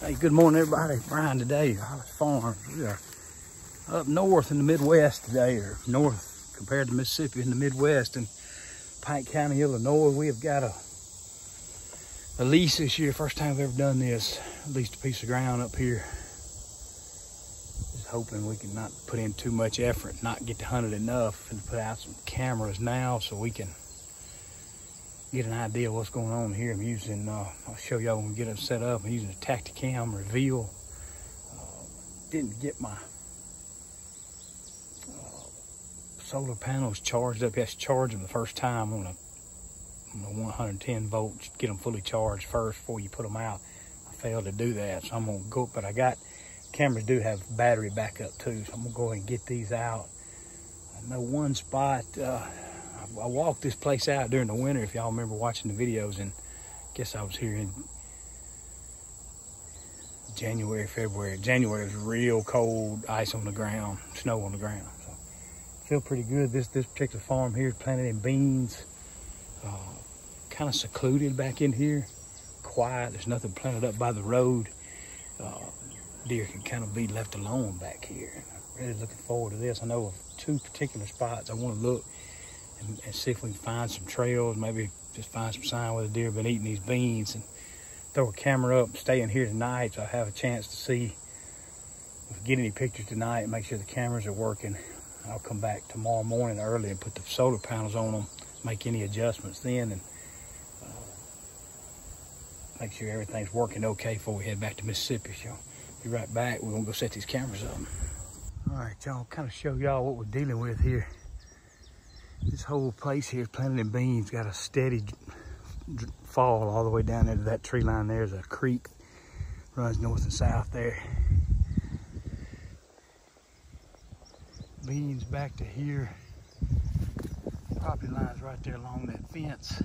Hey, good morning, everybody. Brian today, Hollis Farms. We are up north in the Midwest today, or north compared to Mississippi in the Midwest in Pike County, Illinois. We have got a lease this year. First time we've ever done this. Leased a piece of ground up here. Just hoping we can not put in too much effort, not get to hunt it enough, and put out some cameras now so we can get an idea of what's going on here. I'm using, I'll show y'all when we get it set up. I'm using a Tactacam Reveal. Didn't get my solar panels charged up. You have to charge them the first time on a 110 volts. Get them fully charged first before you put them out. I failed to do that, so I'm gonna go, but I got, cameras do have battery backup too, so I'm gonna go ahead and get these out. I know one spot, I walked this place out during the winter, if y'all remember watching the videos, and I guess I was here in January, February. January was real cold, ice on the ground, snow on the ground. So feel pretty good. This particular farm here is planted in beans. Kind of secluded back in here, quiet. There's nothing planted up by the road. Deer can kind of be left alone back here. I'm really looking forward to this. I know of two particular spots I want to look and see if we can find some trails, maybe just find some sign where the deer have been eating these beans, and throw a camera up, stay in here tonight so I have a chance to see if we get any pictures tonight and make sure the cameras are working. I'll come back tomorrow morning early and put the solar panels on them, make any adjustments then, and make sure everything's working okay before we head back to Mississippi. So be right back. We're gonna go set these cameras up. All right, y'all, kind of show y'all what we're dealing with here. This whole place here is planted in beans, got a steady fall all the way down into that tree line. There's a creek, runs north and south there. Beans back to here. Property line's right there along that fence.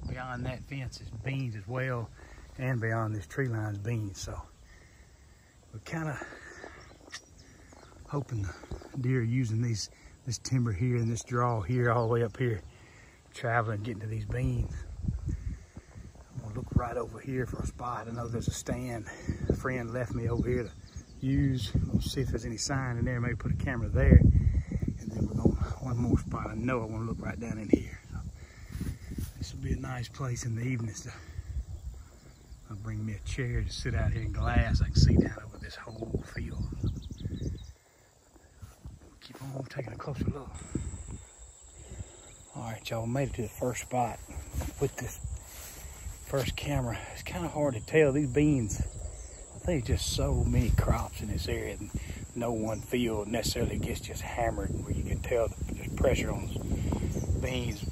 Beyond that fence is beans as well, and beyond this tree line is beans. So we're kind of hoping the deer are using this timber here and this draw here all the way up here, traveling, getting to these beans. I'm gonna look right over here for a spot. I know there's a stand a friend left me over here to use. We'll see if there's any sign in there, maybe put a camera there. And then we're gonna, one more spot I know I wanna look right down in here. So this will be a nice place in the evenings. I'll bring me a chair to sit out here in glass. I can see down over this whole field. Keep on taking a closer look. All right, y'all, made it to the first spot with this first camera. It's kind of hard to tell. These beans, I think just so many crops in this area, and no one field necessarily gets just hammered where you can tell there's pressure on those beans.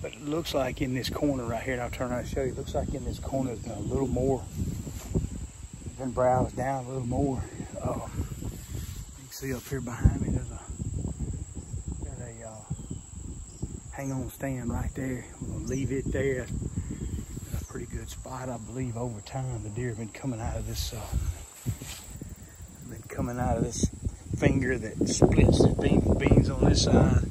But it looks like in this corner right here, and I'll turn around and show you, it looks like in this corner there's been a little more, been browsed down a little more. You can see up here behind me, there's a hang on stand right there. We're gonna leave it there. It's a pretty good spot, I believe. Over time, the deer have been coming out of this, finger that splits the beans on this side,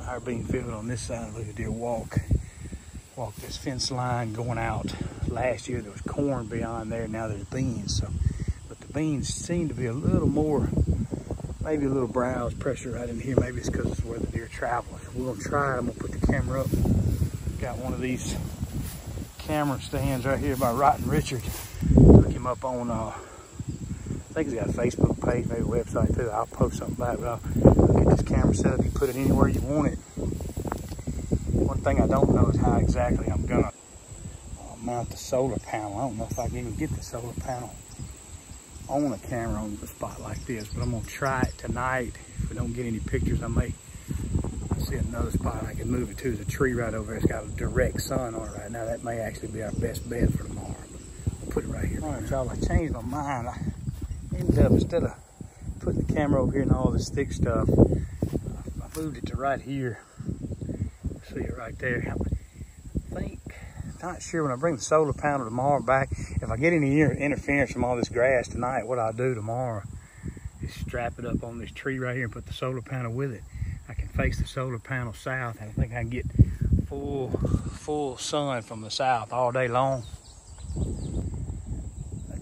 our bean field on this side. Look at the deer walk this fence line going out. Last year there was corn beyond there. Now there's beans. So, but the beans seem to be a little more, maybe a little browse pressure right in here. Maybe it's because it's where the deer travel. So we're gonna try it. I'm gonna put the camera up. Got one of these camera stands right here by Rotten Richard. Look him up on, I think he's got a Facebook page, maybe a website too. I'll post something about it, but I'll get this camera set up. You put it anywhere you want it. One thing I don't know is how exactly I'm gonna mount the solar panel. I don't know if I can even get the solar panel on a camera on a spot like this, but I'm gonna try it tonight. If we don't get any pictures, I see another spot I can move it to. There's a tree right over there. It's got a direct sun on it right now. That may actually be our best bet for tomorrow, but I'll put it right here. All right, y'all, I changed my mind. I ended up, instead of putting the camera over here and all this thick stuff, I moved it to right here. See it right there. I think, not sure when I bring the solar panel tomorrow back, if I get any interference from all this grass tonight, what I'll do tomorrow is strap it up on this tree right here and put the solar panel with it. I can face the solar panel south, and I think I can get full sun from the south all day long.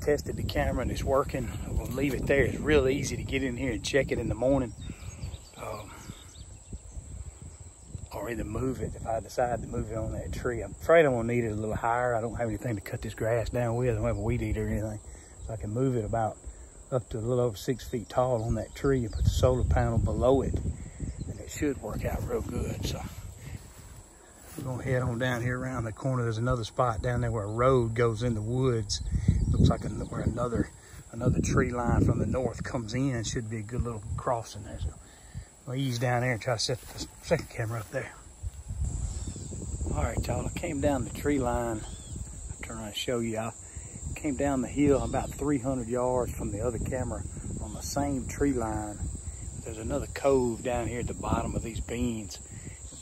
tested the camera and it's working. We'll leave it there. It's real easy to get in here and check it in the morning. Or either move it if I decide to move it on that tree. I'm afraid I'm gonna need it a little higher. I don't have anything to cut this grass down with. I don't have a weed eater or anything. So I can move it about up to a little over 6 feet tall on that tree and put the solar panel below it. And it should work out real good. So we're gonna head on down here around the corner. There's another spot down there where a road goes in the woods. Looks like where another tree line from the north comes in. Should be a good little crossing there. So I'll ease down there and try to set the second camera up there. All right, y'all, I came down the tree line. I'll turn around and show you. I came down the hill about 300 yards from the other camera on the same tree line. There's another cove down here at the bottom of these beans.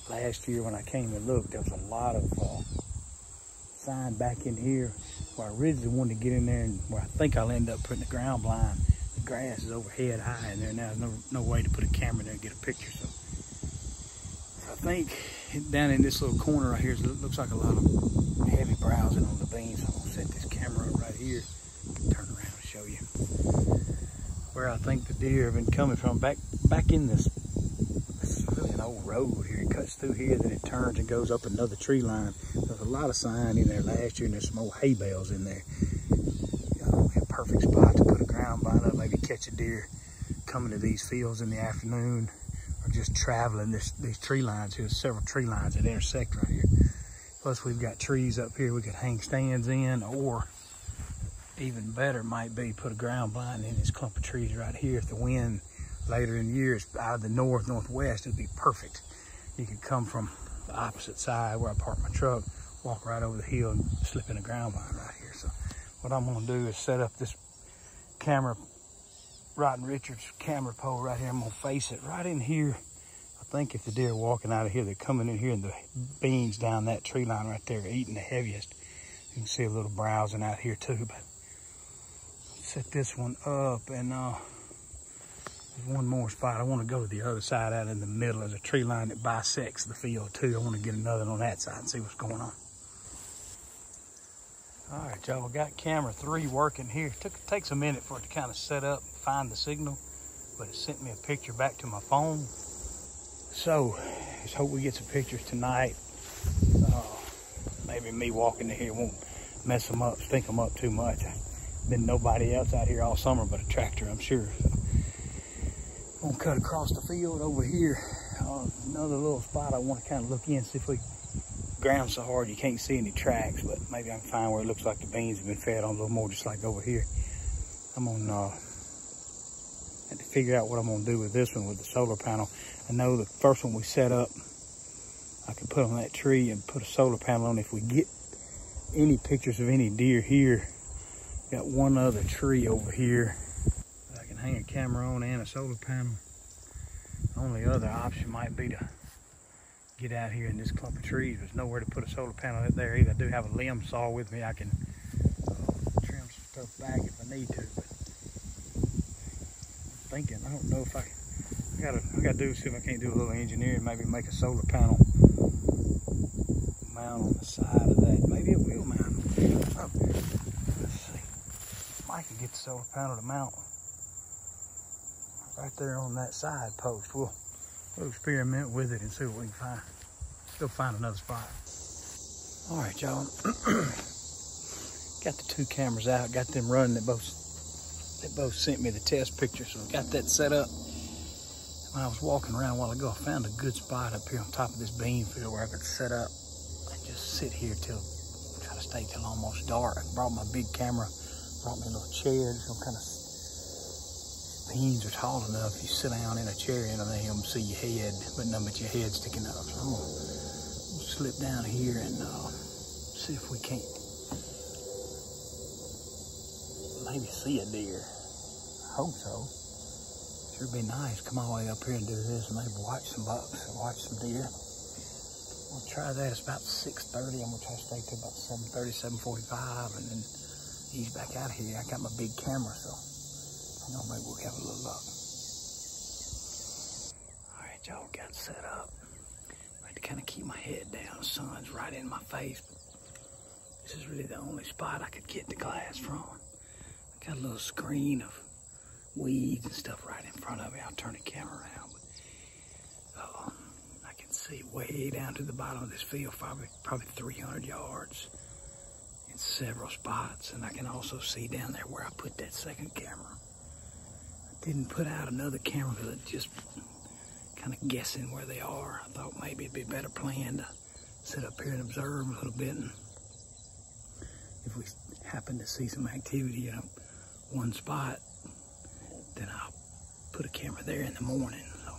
Last year when I came and looked, there was a lot of sign back in here where I originally wanted to get in there and where I think I'll end up putting the ground blind. The grass is overhead high in there now. There's no way to put a camera there and get a picture. So I think down in this little corner right here, it looks like a lot of heavy browsing on the beans. So I'm gonna set this camera up right here, turn around and show you where I think the deer have been coming from. Back in this really an old road here. It cuts through here, then it turns and goes up another tree line. There's a lot of sign in there last year, and there's some old hay bales in there. A perfect spot to put a ground blind up, maybe catch a deer coming to these fields in the afternoon, or just traveling these tree lines. Here's several tree lines that intersect right here. Plus we've got trees up here we could hang stands in, or even better might be put a ground blind in this clump of trees right here. If the wind later in the year is out of the northwest, it'd be perfect. You could come from the opposite side where I park my truck, walk right over the hill and slip in a ground blind right here. So what I'm gonna do is set up this camera, Rodden Richards camera pole right here. I'm gonna face it right in here. I think if the deer are walking out of here, they're coming in here, and the beans down that tree line right there are eating the heaviest. You can see a little browsing out here too, but set this one up, and there's one more spot. I want to go to the other side out in the middle. There's a tree line that bisects the field too. I want to get another on that side and see what's going on. All right, y'all, we got camera 3 working here. Takes a minute for it to kind of set up, find the signal, but it sent me a picture back to my phone. So, just hope we get some pictures tonight. Maybe me walking in here won't mess them up, stink them up too much. Been nobody else out here all summer but a tractor, I'm sure. So, I'm gonna cut across the field over here. Another little spot I want to kind of look in, see if we ground so hard you can't see any tracks, but maybe I can find where it looks like the beans have been fed on a little more, just like over here. I'm gonna have to figure out what I'm gonna do with this one with the solar panel. I know the first one we set up, I can put on that tree and put a solar panel on. If we get any pictures of any deer here, got one other tree over here that I can hang a camera on and a solar panel. The only other option might be to get out here in this clump of trees. There's nowhere to put a solar panel up there either. I do have a limb saw with me. I can trim some stuff back if I need to, but I'm thinking, I don't know if I gotta do, see if I can't do a little engineering, maybe make a solar panel mount on the side of that. Maybe it will mount. Let's see. Mike can get the solar panel to mount right there on that side post. We'll experiment with it and see what we can find. Go find another spot. All right, y'all. Got the 2 cameras out, got them running. They both sent me the test picture, so I got that set up. When I was walking around a while ago, I found a good spot up here on top of this bean field where I could set up and just sit here try to stay till almost dark. I brought my big camera, brought me a little chair, just gonna kind of, beans are tall enough, you sit down in a chair and they don't see your head, but none but your head sticking up. So I'm gonna slip down here and see if we can't maybe see a deer. I hope so. Sure be nice, come all the way up here and do this and maybe watch some bucks or watch some deer. We'll try that. It's about 6:30. I'm gonna try to stay till about 7:30, 7:45 and then ease back out of here. I got my big camera, so you know, maybe we'll have a little luck. All right, y'all, got set up. I like to kind of keep my head down. The sun's right in my face. This is really the only spot I could get the glass from. Got a little screen of weeds and stuff right in front of me. I'll turn the camera around. But, I can see way down to the bottom of this field, probably 300 yards in several spots. And I can also see down there where I put that second camera. I didn't put out another camera because I just kind of guessing where they are. I thought maybe it'd be a better plan to sit up here and observe a little bit, and if we happen to see some activity in one spot, then I'll put a camera there in the morning. So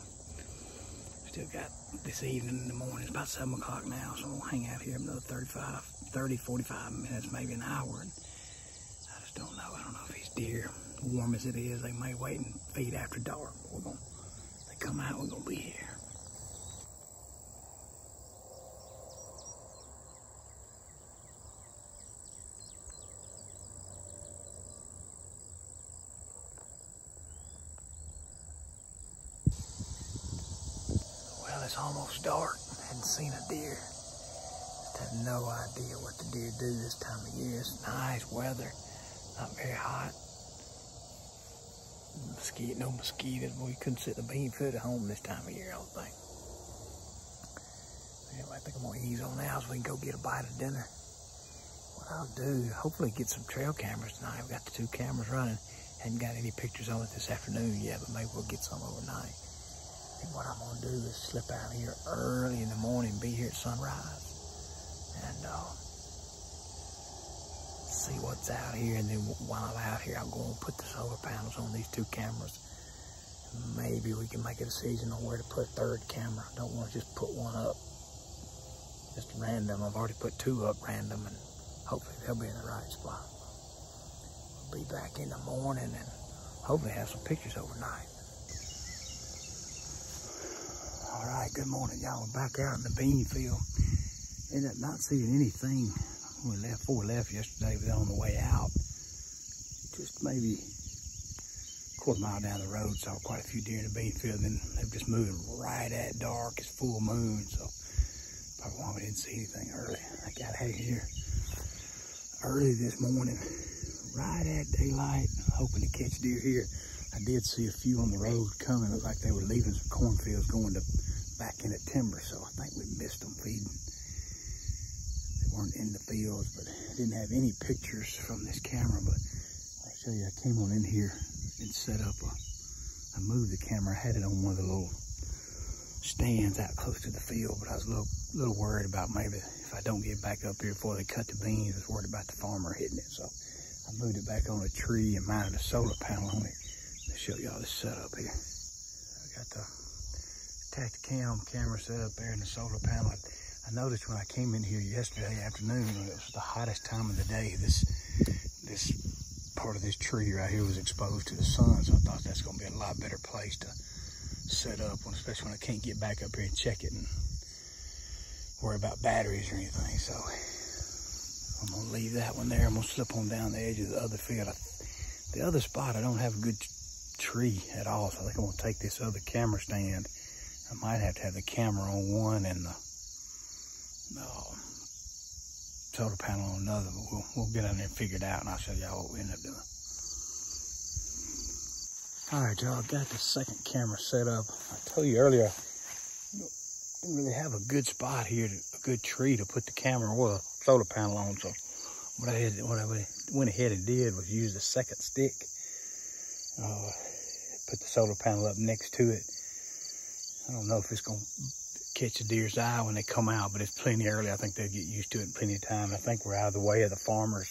still got this evening in the morning. It's about 7 o'clock now, so we'll hang out here another 30, 45 minutes, maybe an hour. And I just don't know. I don't know if these deer, warm as it is, they may wait and feed after dark. But if they come out, we're gonna be here. It's almost dark. Hadn't seen a deer. Just have no idea what the deer do this time of year. It's nice weather, not very hot. No mosquitoes. We couldn't sit in the bean field at home this time of year, I don't think. Anyway, I think I'm gonna ease on out so we can go get a bite of dinner. What I'll do, hopefully get some trail cameras tonight. I've got the 2 cameras running. Hadn't got any pictures on it this afternoon yet, but maybe we'll get some overnight. What I'm gonna do is slip out here early in the morning, be here at sunrise, and see what's out here. And then while I'm out here, I'm going to put the solar panels on these 2 cameras. Maybe we can make a decision on where to put a 3rd camera. I don't want to just put one up just random. I've already put 2 up random, and hopefully they'll be in the right spot. We'll be back in the morning and hopefully have some pictures overnight. All right, good morning, y'all. We're back out in the bean field. Ended up not seeing anything. Before we left yesterday, we were on the way out. Just maybe a quarter-mile down the road, saw quite a few deer in the bean field. Then they were just moving right at dark. It's full moon, so probably why we didn't see anything early. I got out of here early this morning, right at daylight, hoping to catch deer here. I did see a few on the road coming. It looked like they were leaving some cornfields going to back into timber, so I think we missed them feeding. They weren't in the fields, but I didn't have any pictures from this camera. But I'll show you, I came on in here and set up I moved the camera. I had it on one of the little stands out close to the field, but I was a little worried about maybe if I don't get back up here before they cut the beans, I was worried about the farmer hitting it. So I moved it back on a tree and mounted a solar panel on it. Let me show y'all this setup here. I got the Tactacam camera set up there in the solar panel. I noticed when I came in here yesterday afternoon, it was the hottest time of the day. This part of this tree right here was exposed to the sun, so I thought that's gonna be a lot better place to set up, especially when I can't get back up here and check it and worry about batteries or anything. So I'm gonna leave that one there. I'm gonna slip on down the edge of the other field. The other spot, I don't have a good tree at all, so I think I'm gonna take this other camera stand. I might have to have the camera on one and the solar panel on another, but we'll get in there and figure it out, and I'll show y'all what we end up doing. All right, y'all, got the second camera set up. I told you earlier, I didn't really have a good spot here, a good tree to put the camera or the solar panel on, so what I went ahead and did was use the second stick, put the solar panel up next to it. I don't know if it's gonna catch a deer's eye when they come out, but it's plenty early. I think they'll get used to it in plenty of time. I think we're out of the way of the farmers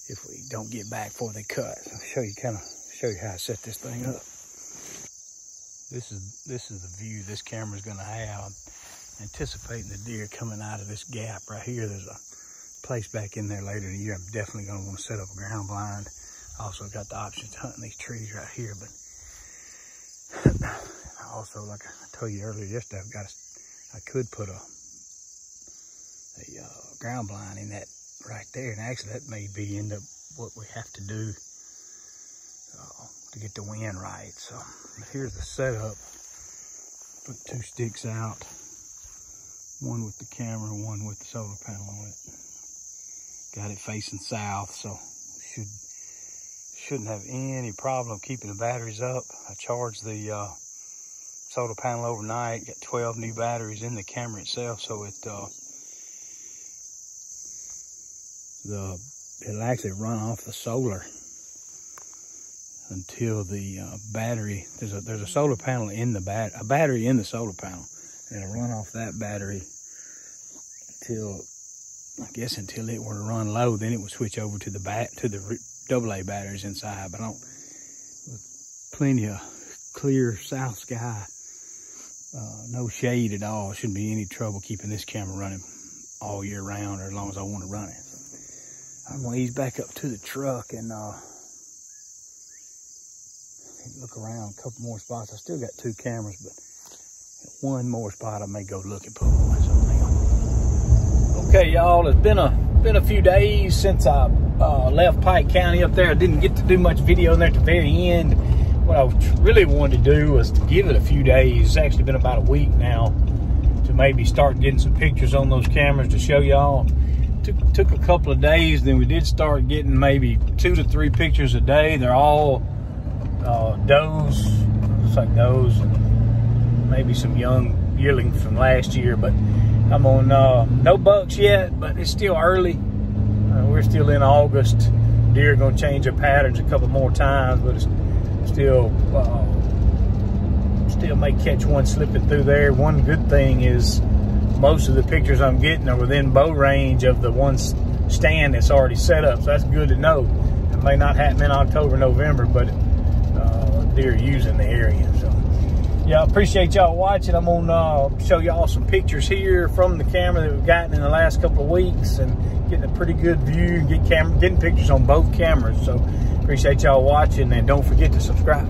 if we don't get back before they cut. I'll show you how I set this thing up. This is the view this camera's gonna have. I'm anticipating the deer coming out of this gap right here. There's a place back in there later in the year. I'm definitely gonna want to set up a ground blind. I also got the option to hunt in these trees right here, but also, like I told you earlier yesterday, I could put a ground blind in that right there, and actually that may end up what we have to do to get the wind right. So here's the setup. Put 2 sticks out, one with the camera, one with the solar panel on it. Got it facing south, so should shouldn't have any problem keeping the batteries up. I charged the solar panel overnight, got 12 new batteries in the camera itself, so it'll actually run off the solar until the battery, there's a solar panel in the a battery in the solar panel, and it'll run off that battery until, I guess, until it were to run low. Then it would switch over to the AA batteries inside. But plenty of clear south sky, no shade at all. Shouldn't be any trouble keeping this camera running all year round, or as long as I want to run it. I'm gonna ease back up to the truck and look around a couple more spots. I still got 2 cameras, but one more spot I may go looking for. Okay, y'all, it's been a few days since I left Pike County up there. I didn't get to do much video in there at the very end. What I really wanted to do was to give it a few days. It's actually been about a week now, to maybe start getting some pictures on those cameras to show y'all. Took a couple of days, then we did start getting maybe 2 to 3 pictures a day. They're all does, looks like does, and maybe some young yearlings from last year, but I'm on no bucks yet, but it's still early. We're still in August. Deer are gonna change their patterns a couple more times, but it's still may catch one slipping through there. One good thing is most of the pictures I'm getting are within bow range of the one stand that's already set up, so that's good to know. It may not happen in October, November, but deer using the area. So yeah, I appreciate y'all watching. I'm gonna show y'all some pictures here from the camera that we've gotten in the last couple of weeks, and getting a pretty good view, getting pictures on both cameras. So appreciate y'all watching, and don't forget to subscribe.